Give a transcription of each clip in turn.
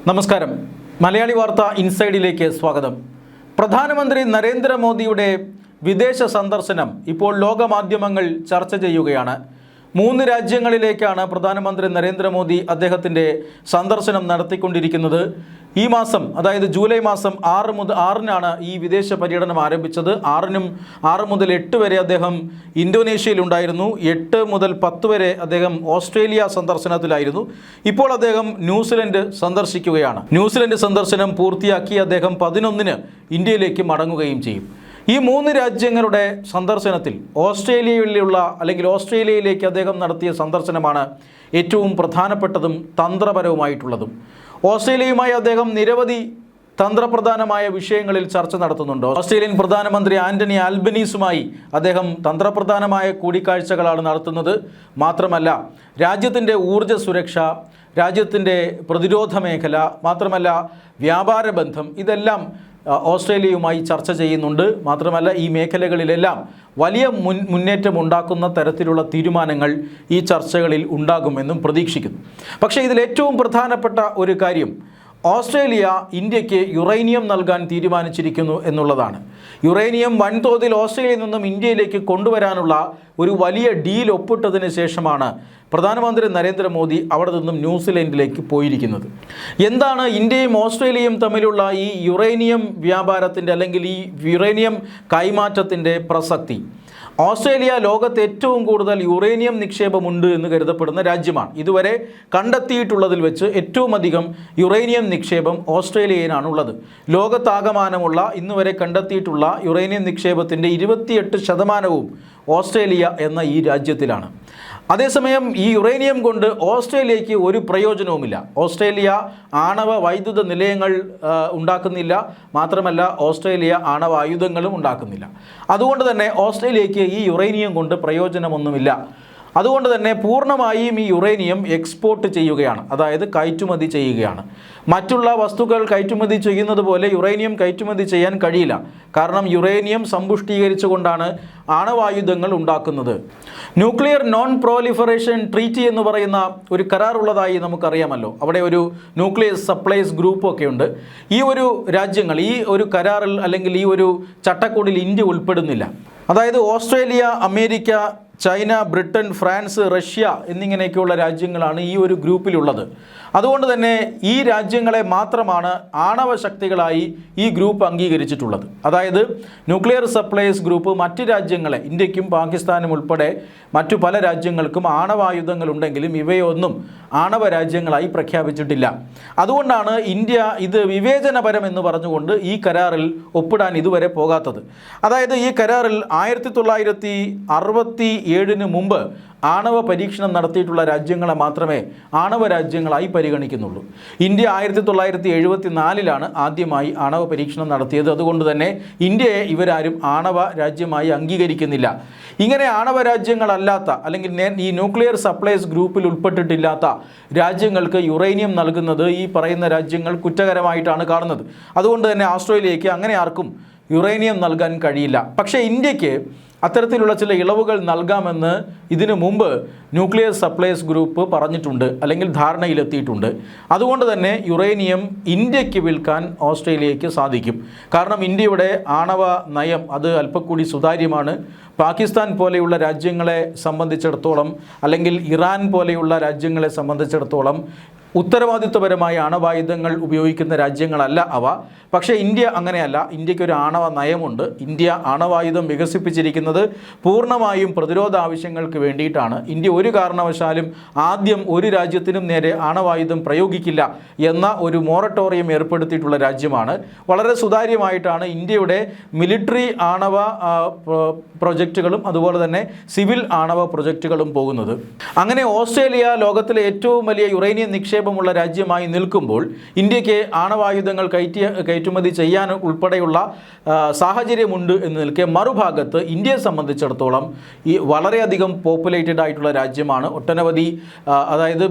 നമസ്കാരം. മലയാളി വാർത്ത ഇൻസൈഡിലേക്ക് സ്വാഗതം. പ്രധാനമന്ത്രി നരേന്ദ്രമോദിയുടെ വിദേശ സന്ദർശനം ഇപ്പോൾ ലോകമാധ്യമങ്ങൾ ചർച്ച ചെയ്യുകയാണ്. 3 രാജ്യങ്ങളിലേക്കാണ് പ്രധാനമന്ത്രി നരേന്ദ്രമോദി അദ്ദേഹത്തിൻ്റെ സന്ദർശനം നടത്തിക്കൊണ്ടിരിക്കുന്നത്. ഈ മാസം, അതായത് ജൂലൈ മാസം 6-നാണ് ഈ വിദേശ പര്യടനം ആരംഭിച്ചത്. 6 മുതൽ 8 വരെ അദ്ദേഹം ഇന്തോനേഷ്യയിലുണ്ടായിരുന്നു. 8 മുതൽ 10 വരെ അദ്ദേഹം ഓസ്ട്രേലിയ സന്ദർശനത്തിലായിരുന്നു. ഇപ്പോൾ അദ്ദേഹം ന്യൂസിലൻഡ് സന്ദർശിക്കുകയാണ്. ന്യൂസിലൻഡ് സന്ദർശനം പൂർത്തിയാക്കി അദ്ദേഹം 11-ന് ഇന്ത്യയിലേക്ക് മടങ്ങുകയും ചെയ്യും. ഈ 3 രാജ്യങ്ങളുടെ സന്ദർശനത്തിൽ ഓസ്ട്രേലിയയിലേക്ക് അദ്ദേഹം നടത്തിയ സന്ദർശനമാണ് ഏറ്റവും പ്രധാനപ്പെട്ടതും തന്ത്രപരവുമായിട്ടുള്ളതും. ഓസ്ട്രേലിയയുമായി അദ്ദേഹം നിരവധി തന്ത്രപ്രധാനമായ വിഷയങ്ങളിൽ ചർച്ച നടത്തുന്നുണ്ട്. ഓസ്ട്രേലിയൻ പ്രധാനമന്ത്രി ആന്റണി ആൽബനീസുമായി അദ്ദേഹം തന്ത്രപ്രധാനമായ കൂടിക്കാഴ്ചകളാണ് നടത്തുന്നത്. മാത്രമല്ല, രാജ്യത്തിൻ്റെ ഊർജ്ജ സുരക്ഷ, രാജ്യത്തിൻ്റെ പ്രതിരോധ മേഖല, മാത്രമല്ല വ്യാപാര ബന്ധം, ഇതെല്ലാം ഓസ്ട്രേലിയയുമായി ചർച്ച ചെയ്യുന്നുണ്ട്. മാത്രമല്ല, ഈ മേഖലകളിലെല്ലാം വലിയ മുന്നേറ്റം ഉണ്ടാക്കുന്ന തരത്തിലുള്ള തീരുമാനങ്ങൾ ഈ ചർച്ചകളിൽ ഉണ്ടാകുമെന്നും പ്രതീക്ഷിക്കുന്നു. പക്ഷേ ഇതിലേറ്റവും പ്രധാനപ്പെട്ട ഒരു കാര്യം, ഓസ്ട്രേലിയ ഇന്ത്യക്ക് യുറേനിയം നൽകാൻ തീരുമാനിച്ചിരിക്കുന്നു എന്നുള്ളതാണ്. യുറേനിയം വൻതോതിൽ ഓസ്ട്രേലിയയിൽ നിന്നും ഇന്ത്യയിലേക്ക് കൊണ്ടുവരാനുള്ള ഒരു വലിയ ഡീൽ ഒപ്പിട്ടതിന് ശേഷമാണ് പ്രധാനമന്ത്രി നരേന്ദ്രമോദി അവിടെ നിന്നും ന്യൂസിലൻഡിലേക്ക് പോയിരിക്കുന്നത്. എന്താണ് ഇന്ത്യയും ഓസ്ട്രേലിയയും തമ്മിലുള്ള ഈ യുറേനിയം വ്യാപാരത്തിൻ്റെ, അല്ലെങ്കിൽ ഈ യുറേനിയം കൈമാറ്റത്തിൻ്റെ പ്രസക്തി? ഓസ്ട്രേലിയ ലോകത്ത് ഏറ്റവും കൂടുതൽ യുറേനിയം നിക്ഷേപമുണ്ട് എന്ന് കരുതപ്പെടുന്ന രാജ്യമാണ്. ഇതുവരെ കണ്ടെത്തിയിട്ടുള്ളതിൽ വെച്ച് ഏറ്റവും അധികം യുറേനിയം നിക്ഷേപം ഓസ്ട്രേലിയയിലാണുള്ളത്. ലോകത്താകമാനമുള്ള ഇന്നുവരെ കണ്ടെത്തിയിട്ടുള്ള യുറേനിയം നിക്ഷേപത്തിൻ്റെ 28% ഓസ്ട്രേലിയ എന്ന ഈ രാജ്യത്തിലാണ്. അതേസമയം ഈ യുറേനിയം കൊണ്ട് ഓസ്ട്രേലിയയ്ക്ക് ഒരു പ്രയോജനവുമില്ല. ഓസ്ട്രേലിയ ആണവ വൈദ്യുത നിലയങ്ങൾ ഉണ്ടാക്കുന്നില്ല. മാത്രമല്ല, ഓസ്ട്രേലിയ ആണവ ആയുധങ്ങളും ഉണ്ടാക്കുന്നില്ല. അതുകൊണ്ട് തന്നെ ഓസ്ട്രേലിയയ്ക്ക് ഈ യുറേനിയം കൊണ്ട് പ്രയോജനമൊന്നുമില്ല. അതുകൊണ്ട് തന്നെ പൂർണ്ണമായും ഈ യുറേനിയം എക്സ്പോർട്ട് ചെയ്യുകയാണ്, അതായത് കയറ്റുമതി ചെയ്യുകയാണ്. മറ്റുള്ള വസ്തുക്കൾ കയറ്റുമതി ചെയ്യുന്നത് പോലെ യുറേനിയം കയറ്റുമതി ചെയ്യാൻ കഴിയില്ല. കാരണം യുറേനിയം സമ്പുഷ്ടീകരിച്ചുകൊണ്ടാണ് ആണവായുധങ്ങൾ ഉണ്ടാക്കുന്നത്. ന്യൂക്ലിയർ നോൺ പ്രോലിഫറേഷൻ ട്രീറ്റി എന്ന് പറയുന്ന ഒരു കരാറുള്ളതായി നമുക്കറിയാമല്ലോ. അവിടെ ഒരു ന്യൂക്ലിയർ സപ്ലൈസ് ഗ്രൂപ്പൊക്കെ ഉണ്ട്. ഈ ഒരു രാജ്യങ്ങൾ ഈ ഒരു കരാറിൽ, അല്ലെങ്കിൽ ഈ ഒരു ചട്ടക്കൂടിൽ ഇന്ത്യ ഉൾപ്പെടുന്നില്ല. അതായത് Australia, America, China, Britain, France, Russia എന്നിങ്ങനെയൊക്കെയുള്ള രാജ്യങ്ങളാണ് ഈ ഒരു ഗ്രൂപ്പിലുള്ളത്. അതുകൊണ്ട് തന്നെ ഈ രാജ്യങ്ങളെ മാത്രമാണ് ആണവ ശക്തികളായി ഈ ഗ്രൂപ്പ് അംഗീകരിച്ചിട്ടുള്ളത്. അതായത് ന്യൂക്ലിയർ സപ്ലൈസ് ഗ്രൂപ്പ് മറ്റ് രാജ്യങ്ങളെ, ഇന്ത്യക്കും പാകിസ്ഥാനും ഉൾപ്പെടെ മറ്റു പല രാജ്യങ്ങൾക്കും ആണവായുധങ്ങൾ ഉണ്ടെങ്കിലും ഇവയൊന്നും ആണവ രാജ്യങ്ങളായി പ്രഖ്യാപിച്ചിട്ടില്ല. അതുകൊണ്ടാണ് ഇന്ത്യ ഇത് വിവേചനപരം എന്ന് പറഞ്ഞുകൊണ്ട് ഈ കരാറിൽ ഒപ്പിടാൻ ഇതുവരെ പോകാത്തത്. അതായത് ഈ കരാറിൽ 1967 മുമ്പ് ആണവ പരീക്ഷണം നടത്തിയിട്ടുള്ള രാജ്യങ്ങളെ മാത്രമേ ആണവ രാജ്യങ്ങളായി പരിഗണിക്കുന്നുള്ളൂ. ഇന്ത്യ 1974 ആദ്യമായി ആണവ പരീക്ഷണം നടത്തിയത്. അതുകൊണ്ട് തന്നെ ഇന്ത്യയെ ഇവരാരും ആണവ രാജ്യമായി അംഗീകരിക്കുന്നില്ല. ഇങ്ങനെ ആണവ രാജ്യങ്ങളല്ലാത്ത, അല്ലെങ്കിൽ ഈ ന്യൂക്ലിയർ സപ്ലൈസ് ഗ്രൂപ്പിൽ ഉൾപ്പെട്ടിട്ടില്ലാത്ത രാജ്യങ്ങൾക്ക് യുറേനിയം നൽകുന്നത് ഈ പറയുന്ന രാജ്യങ്ങൾ കുറ്റകരമായിട്ടാണ് കാണുന്നത്. അതുകൊണ്ട് തന്നെ ഓസ്ട്രേലിയയ്ക്ക് അങ്ങനെ ആർക്കും യുറേനിയം നൽകാൻ കഴിയില്ല. പക്ഷേ ഇന്ത്യക്ക് അത്തരത്തിലുള്ള ചില ഇളവുകൾ നൽകാമെന്ന് ഇതിനു മുമ്പ് ന്യൂക്ലിയർ സപ്ലൈസ് ഗ്രൂപ്പ് പറഞ്ഞിട്ടുണ്ട്, അല്ലെങ്കിൽ ധാരണയിലെത്തിയിട്ടുണ്ട്. അതുകൊണ്ട് തന്നെ യുറേനിയം ഇന്ത്യക്ക് വിൽക്കാൻ ഓസ്ട്രേലിയയ്ക്ക് സാധിക്കും. കാരണം ഇന്ത്യയുടെ ആണവ നയം അത് അല്പക്കൂടി സുതാര്യമാണ്. പാകിസ്ഥാൻ പോലെയുള്ള രാജ്യങ്ങളെ സംബന്ധിച്ചിടത്തോളം, അല്ലെങ്കിൽ ഇറാൻ പോലെയുള്ള രാജ്യങ്ങളെ സംബന്ധിച്ചിടത്തോളം ഉത്തരവാദിത്വപരമായ ആണവായുധങ്ങൾ ഉപയോഗിക്കുന്ന രാജ്യങ്ങളല്ല അവ. പക്ഷേ ഇന്ത്യ അങ്ങനെയല്ല. ഇന്ത്യക്കൊരു ആണവ നയമുണ്ട്. ഇന്ത്യ ആണവായുധം വികസിപ്പിച്ചിരിക്കുന്നത് പൂർണ്ണമായും പ്രതിരോധ ആവശ്യങ്ങൾക്ക് വേണ്ടിയിട്ടാണ്. ഇന്ത്യ ഒരു കാരണവശാലും ആദ്യം ഒരു രാജ്യത്തിനും നേരെ ആണവായുധം പ്രയോഗിക്കില്ല എന്ന ഒരു മൊറട്ടോറിയം ഏർപ്പെടുത്തിയിട്ടുള്ള രാജ്യമാണ്. വളരെ സുതാര്യമായിട്ടാണ് ഇന്ത്യയുടെ മിലിറ്ററി ആണവ പ്രൊജക്റ്റുകളും അതുപോലെ തന്നെ സിവിൽ ആണവ പ്രൊജക്റ്റുകളും പോകുന്നത്. അങ്ങനെ ഓസ്ട്രേലിയ ലോകത്തിലെ ഏറ്റവും വലിയ യുറേനിയം നിക്ഷേപമുള്ള രാജ്യമായി നിൽക്കുമ്പോൾ ഇന്ത്യക്ക് ആണവായുധങ്ങൾ കയറ്റുമതി ചെയ്യാൻ ഉൾപ്പെടെയുള്ള സാഹചര്യമുണ്ട് എന്ന് നിൽക്കെ, മറുഭാഗത്ത് ഇന്ത്യയെ സംബന്ധിച്ചിടത്തോളം ഈ വളരെയധികം പോപ്പുലേറ്റഡ് ആയിട്ടുള്ള രാജ്യമാണ്. ഒട്ടനവധി, അതായത്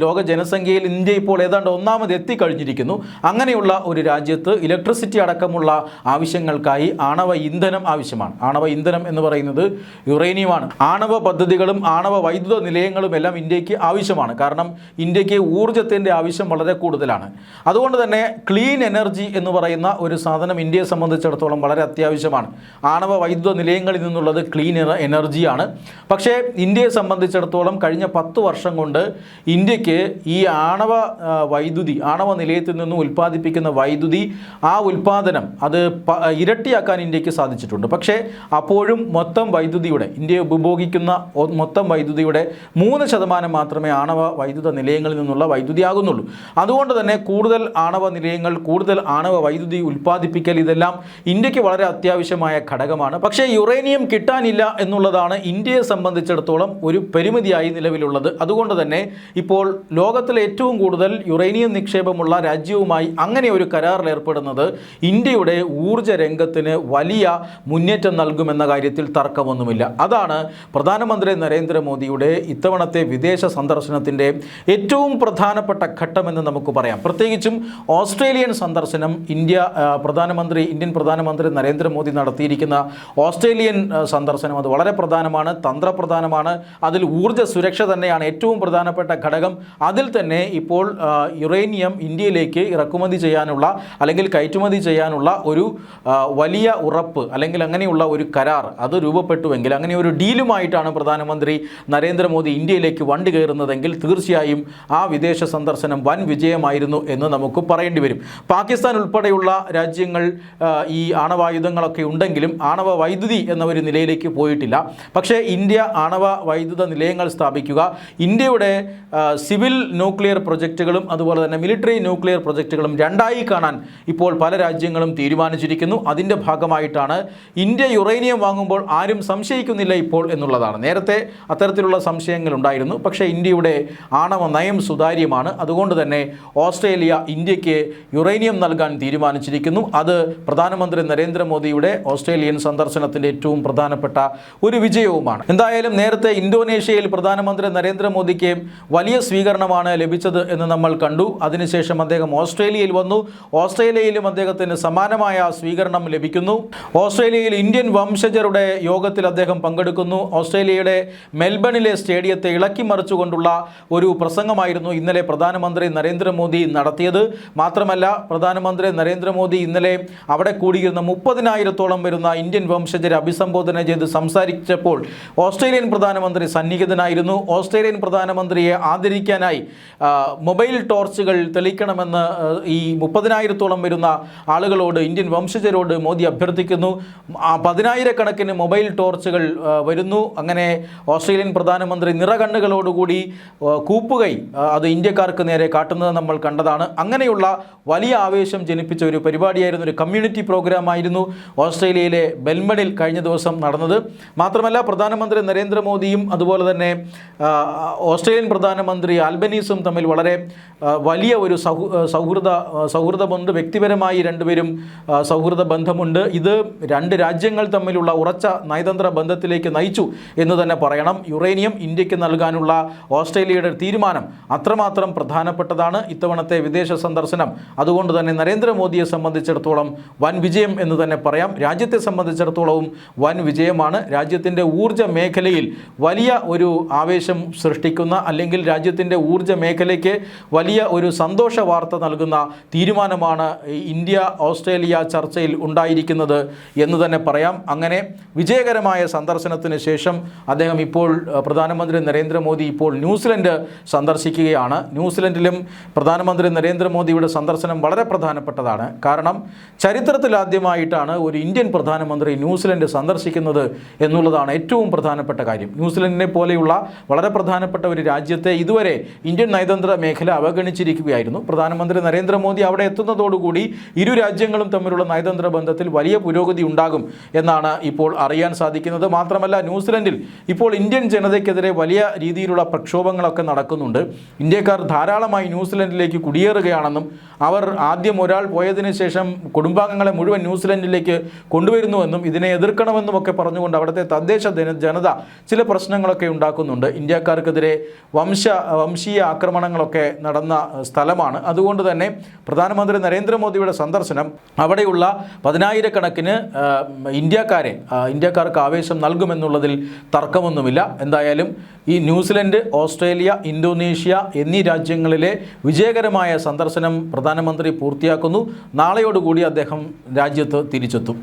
ലോക ജനസംഖ്യയിൽ ഇന്ത്യ ഇപ്പോൾ ഏതാണ്ട് 1ാമത് എത്തിക്കഴിഞ്ഞിരിക്കുന്നു. അങ്ങനെയുള്ള ഒരു രാജ്യത്ത് ഇലക്ട്രിസിറ്റി അടക്കമുള്ള ആവശ്യങ്ങൾക്കായി ആണവ ഇന്ധനം ആവശ്യമാണ്. ആണവ ഇന്ധനം എന്ന് പറയുന്നത് യുറേനിയമാണ്. ആണവ പദ്ധതികളും ആണവ വൈദ്യുത നിലയങ്ങളും എല്ലാം ഇന്ത്യക്ക് ആവശ്യമാണ്. കാരണം ഇന്ത്യക്ക് ഊർജ്ജ ഊർജ്ജത്തിൻ്റെ ആവശ്യം വളരെ കൂടുതലാണ്. അതുകൊണ്ട് തന്നെ ക്ലീൻ എനർജി എന്ന് പറയുന്ന ഒരു സാധനം ഇന്ത്യയെ സംബന്ധിച്ചിടത്തോളം വളരെ അത്യാവശ്യമാണ്. ആണവ വൈദ്യുത നിലയങ്ങളിൽ നിന്നുള്ളത് ക്ലീൻ എനർജിയാണ്. പക്ഷേ ഇന്ത്യയെ സംബന്ധിച്ചിടത്തോളം കഴിഞ്ഞ 10 വർഷം കൊണ്ട് ഇന്ത്യക്ക് ഈ ആണവ നിലയത്തിൽ നിന്നും ഉൽപ്പാദിപ്പിക്കുന്ന വൈദ്യുതി, ആ ഉൽപ്പാദനം അത് ഇരട്ടിയാക്കാൻ ഇന്ത്യക്ക് സാധിച്ചിട്ടുണ്ട്. പക്ഷേ അപ്പോഴും മൊത്തം വൈദ്യുതിയുടെ, ഇന്ത്യ ഉപഭോഗിക്കുന്ന മൊത്തം വൈദ്യുതിയുടെ 3% മാത്രമേ ആണവ വൈദ്യുത നിലയങ്ങളിൽ നിന്നുള്ള വൈദ്യുതി ആകുന്നുള്ളൂ. അതുകൊണ്ട് തന്നെ കൂടുതൽ ആണവ നിലയങ്ങൾ, കൂടുതൽ ആണവ വൈദ്യുതി ഉൽപ്പാദിപ്പിക്കൽ, ഇതെല്ലാം ഇന്ത്യക്ക് വളരെ അത്യാവശ്യമായ ഘടകമാണ്. പക്ഷേ യുറേനിയം കിട്ടാനില്ല എന്നുള്ളതാണ് ഇന്ത്യയെ സംബന്ധിച്ചിടത്തോളം ഒരു പരിമിതിയായി നിലവിലുള്ളത്. അതുകൊണ്ട് തന്നെ ഇപ്പോൾ ലോകത്തിലെ ഏറ്റവും കൂടുതൽ യുറേനിയം നിക്ഷേപമുള്ള രാജ്യവുമായി അങ്ങനെ ഒരു കരാറിൽ ഏർപ്പെടുന്നത് ഇന്ത്യയുടെ ഊർജ്ജ രംഗത്തിന് വലിയ മുന്നേറ്റം നൽകുമെന്ന കാര്യത്തിൽ തർക്കമൊന്നുമില്ല. അതാണ് പ്രധാനമന്ത്രി നരേന്ദ്രമോദിയുടെ ഇത്തവണത്തെ വിദേശ സന്ദർശനത്തിൻ്റെ ഏറ്റവും പ്രധാനപ്പെട്ട ഘട്ടമെന്ന് നമുക്ക് പറയാം. പ്രത്യേകിച്ചും ഓസ്ട്രേലിയൻ സന്ദർശനം, ഇന്ത്യൻ പ്രധാനമന്ത്രി നരേന്ദ്രമോദി നടത്തിയിരിക്കുന്ന ഓസ്ട്രേലിയൻ സന്ദർശനം അത് വളരെ പ്രധാനമാണ്, തന്ത്രപ്രധാനമാണ്. അതിൽ ഊർജ്ജ സുരക്ഷ തന്നെയാണ് ഏറ്റവും പ്രധാനപ്പെട്ട ഘടകം. അതിൽ തന്നെ ഇപ്പോൾ യുറേനിയം ഇന്ത്യയിലേക്ക് ഇറക്കുമതി ചെയ്യാനുള്ള അല്ലെങ്കിൽ കയറ്റുമതി ചെയ്യാനുള്ള ഒരു വലിയ ഉറപ്പ് അല്ലെങ്കിൽ അങ്ങനെയുള്ള ഒരു കരാർ അത് രൂപപ്പെട്ടുവെങ്കിൽ, അങ്ങനെ ഒരു ഡീലുമായിട്ടാണ് പ്രധാനമന്ത്രി നരേന്ദ്രമോദി ഇന്ത്യയിലേക്ക് വണ്ടി കയറുന്നതെങ്കിൽ തീർച്ചയായും ആ വിദേശ സന്ദർശനം വൻ വിജയമായിരുന്നു എന്ന് നമുക്ക് പറയേണ്ടി വരും. പാകിസ്ഥാൻ ഉൾപ്പെടെയുള്ള രാജ്യങ്ങൾ ഈ ആണവായുധങ്ങളൊക്കെ ഉണ്ടെങ്കിലും ആണവ വൈദ്യുതി എന്ന ഒരു നിലയിലേക്ക് പോയിട്ടില്ല. പക്ഷേ ഇന്ത്യ ആണവ വൈദ്യുത നിലയങ്ങൾ സ്ഥാപിക്കുക, ഇന്ത്യയുടെ സിവിൽ ന്യൂക്ലിയർ പ്രൊജക്റ്റുകളും അതുപോലെ തന്നെ മിലിറ്ററി ന്യൂക്ലിയർ പ്രൊജക്റ്റുകളും രണ്ടായി കാണാൻ ഇപ്പോൾ പല രാജ്യങ്ങളും തീരുമാനിച്ചിരിക്കുന്നു. അതിൻ്റെ ഭാഗമായിട്ടാണ് ഇന്ത്യ യുറേനിയം വാങ്ങുമ്പോൾ ആരും സംശയിക്കുന്നില്ല ഇപ്പോൾ എന്നുള്ളതാണ്. നേരത്തെ അത്തരത്തിലുള്ള സംശയങ്ങൾ ഉണ്ടായിരുന്നു. പക്ഷേ ഇന്ത്യയുടെ ആണവ നയം സുതാര്യമാണ്. അതുകൊണ്ട് തന്നെ ഓസ്ട്രേലിയ ഇന്ത്യക്ക് യുറേനിയം നൽകാൻ തീരുമാനിച്ചിരിക്കുന്നു. അത് പ്രധാനമന്ത്രി നരേന്ദ്രമോദിയുടെ ഓസ്ട്രേലിയൻ സന്ദർശനത്തിൻ്റെ ഏറ്റവും പ്രധാനപ്പെട്ട ഒരു വിജയവുമാണ്. എന്തായാലും നേരത്തെ ഇന്തോനേഷ്യയിൽ പ്രധാനമന്ത്രി നരേന്ദ്രമോദിക്ക് വലിയ സ്വീകരണമാണ് ലഭിച്ചത് എന്ന് നമ്മൾ കണ്ടു. അതിനുശേഷം അദ്ദേഹം ഓസ്ട്രേലിയയിൽ വന്നു. ഓസ്ട്രേലിയയിലും അദ്ദേഹത്തിന് സമാനമായ സ്വീകരണം ലഭിക്കുന്നു. ഓസ്ട്രേലിയയിൽ ഇന്ത്യൻ വംശജരുടെ യോഗത്തിൽ അദ്ദേഹം പങ്കെടുക്കുന്നു. ഓസ്ട്രേലിയയുടെ മെൽബണിലെ സ്റ്റേഡിയത്തെ ഇളക്കി മറിച്ചുകൊണ്ടുള്ള ഒരു പ്രസംഗമായിരുന്നു ഇന്നലെ പ്രധാനമന്ത്രി നരേന്ദ്രമോദി നടത്തിയത്. മാത്രമല്ല പ്രധാനമന്ത്രി നരേന്ദ്രമോദി ഇന്നലെ അവിടെ കൂടിയിരുന്ന 30,000-ഓളം വരുന്ന ഇന്ത്യൻ വംശജരെ അഭിസംബോധന ചെയ്ത് സംസാരിച്ചപ്പോൾ ഓസ്ട്രേലിയൻ പ്രധാനമന്ത്രി സന്നിഹിതനായിരുന്നു. ഓസ്ട്രേലിയൻ പ്രധാനമന്ത്രിയെ ആദരിക്കാനായി മൊബൈൽ ടോർച്ചുകൾ തെളിക്കണമെന്ന് ഈ 30,000-ഓളം വരുന്ന ആളുകളോട്, ഇന്ത്യൻ വംശജരോട് മോദി അഭ്യർത്ഥിക്കുന്നു. 10,000-കണക്കിന് മൊബൈൽ ടോർച്ചുകൾ വരുന്നു. അങ്ങനെ ഓസ്ട്രേലിയൻ പ്രധാനമന്ത്രി നിറകണ്ണുകളോടുകൂടി കൂപ്പുകൈ അത് ഇന്ത്യക്കാർക്ക് നേരെ കാട്ടുന്നത് നമ്മൾ കണ്ടതാണ്. അങ്ങനെയുള്ള വലിയ ആവേശം ജനിപ്പിച്ച ഒരു പരിപാടിയായിരുന്നു, ഒരു കമ്മ്യൂണിറ്റി പ്രോഗ്രാം ആയിരുന്നു ഓസ്ട്രേലിയയിലെ മെൽബണിൽ കഴിഞ്ഞ ദിവസം നടന്നത്. മാത്രമല്ല പ്രധാനമന്ത്രി നരേന്ദ്രമോദിയും അതുപോലെ തന്നെ ഓസ്ട്രേലിയൻ പ്രധാനമന്ത്രി ആൽബനീസും തമ്മിൽ വളരെ വലിയ ഒരു സൗഹൃദമുണ്ട്. വ്യക്തിപരമായി രണ്ടുപേരും സൗഹൃദ ബന്ധമുണ്ട്. ഇത് രണ്ട് രാജ്യങ്ങൾ തമ്മിലുള്ള ഉറച്ച നയതന്ത്ര ബന്ധത്തിലേക്ക് നയിച്ചു എന്ന് തന്നെ പറയണം. യുറേനിയം ഇന്ത്യക്ക് നൽകാനുള്ള ഓസ്ട്രേലിയയുടെ തീരുമാനം അത്രമാത്രം പ്രധാനപ്പെട്ടതാണ് ഇത്തവണത്തെ വിദേശ സന്ദർശനം. അതുകൊണ്ട് തന്നെ നരേന്ദ്രമോദിയെ സംബന്ധിച്ചിടത്തോളം വൻ വിജയം എന്ന് തന്നെ പറയാം. രാജ്യത്തെ സംബന്ധിച്ചിടത്തോളവും വൻ വിജയമാണ്. രാജ്യത്തിൻ്റെ ഊർജ്ജ മേഖലയിൽ വലിയ ഒരു ആവേശം സൃഷ്ടിക്കുന്ന, അല്ലെങ്കിൽ രാജ്യത്തിൻ്റെ ഊർജ്ജ മേഖലയ്ക്ക് വലിയ ഒരു സന്തോഷ വാർത്ത നൽകുന്ന തീരുമാനമാണ് ഇന്ത്യ ഓസ്ട്രേലിയ ചർച്ചയിൽ ഉണ്ടായിരിക്കുന്നത് എന്ന് തന്നെ പറയാം. അങ്ങനെ വിജയകരമായ സന്ദർശനത്തിന് ശേഷം അദ്ദേഹം ഇപ്പോൾ പ്രധാനമന്ത്രി നരേന്ദ്രമോദി ഇപ്പോൾ ന്യൂസിലൻഡ് സന്ദർശിക്കുകയാണ്. ന്യൂസിലൻഡിലും പ്രധാനമന്ത്രി നരേന്ദ്രമോദിയുടെ സന്ദർശനം വളരെ പ്രധാനപ്പെട്ടതാണ്. കാരണം ചരിത്രത്തിലാദ്യമായിട്ടാണ് ഒരു ഇന്ത്യൻ പ്രധാനമന്ത്രി ന്യൂസിലൻഡ് സന്ദർശിക്കുന്നത് എന്നുള്ളതാണ് ഏറ്റവും പ്രധാനപ്പെട്ട കാര്യം. ന്യൂസിലൻഡിനെ പോലെയുള്ള വളരെ പ്രധാനപ്പെട്ട ഒരു രാജ്യത്തെ ഇതുവരെ ഇന്ത്യൻ നയതന്ത്ര മേഖല അവഗണിച്ചിരിക്കുകയായിരുന്നു. പ്രധാനമന്ത്രി നരേന്ദ്രമോദി അവിടെ എത്തുന്നതോടുകൂടി ഇരു രാജ്യങ്ങളും തമ്മിലുള്ള നയതന്ത്ര ബന്ധത്തിൽ വലിയ പുരോഗതി ഉണ്ടാകും എന്നാണ് ഇപ്പോൾ അറിയാൻ സാധിക്കുന്നത്. മാത്രമല്ല ന്യൂസിലൻഡിൽ ഇപ്പോൾ ഇന്ത്യൻ ജനതയ്ക്കെതിരെ വലിയ രീതിയിലുള്ള പ്രക്ഷോഭങ്ങളൊക്കെ നടക്കുന്നുണ്ട്. ഇന്ത്യക്കാർ ധാരാളമായി ന്യൂസിലൻഡിലേക്ക് കുടിയേറുകയാണെന്നും അവർ ആദ്യം ഒരാൾ പോയതിനു ശേഷം കുടുംബാംഗങ്ങളെ മുഴുവൻ ന്യൂസിലൻഡിലേക്ക് കൊണ്ടുവരുന്നുവെന്നും ഇതിനെ എതിർക്കണമെന്നും ഒക്കെ പറഞ്ഞുകൊണ്ട് അവിടുത്തെ തദ്ദേശ ജനത ചില പ്രശ്നങ്ങളൊക്കെ ഉണ്ടാക്കുന്നുണ്ട്. ഇന്ത്യക്കാർക്കെതിരെ വംശീയ ആക്രമണങ്ങളൊക്കെ നടന്ന സ്ഥലമാണ്. അതുകൊണ്ട് തന്നെ പ്രധാനമന്ത്രി നരേന്ദ്രമോദിയുടെ സന്ദർശനം അവിടെയുള്ള 10,000-കണക്കിന് ഇന്ത്യക്കാർക്ക് ആവേശം നൽകുമെന്നുള്ളതിൽ തർക്കമൊന്നുമില്ല. എന്തായാലും ഈ ന്യൂസിലൻഡ്, ഓസ്ട്രേലിയ, ഇന്തോനേഷ്യ എന്നീ എന്നീ രാജ്യങ്ങളിലെ വിജയകരമായ സന്ദർശനം പ്രധാനമന്ത്രി പൂർത്തിയാക്കുന്നു. നാളെയോടുകൂടി അദ്ദേഹം രാജ്യത്ത് തിരിച്ചെത്തും.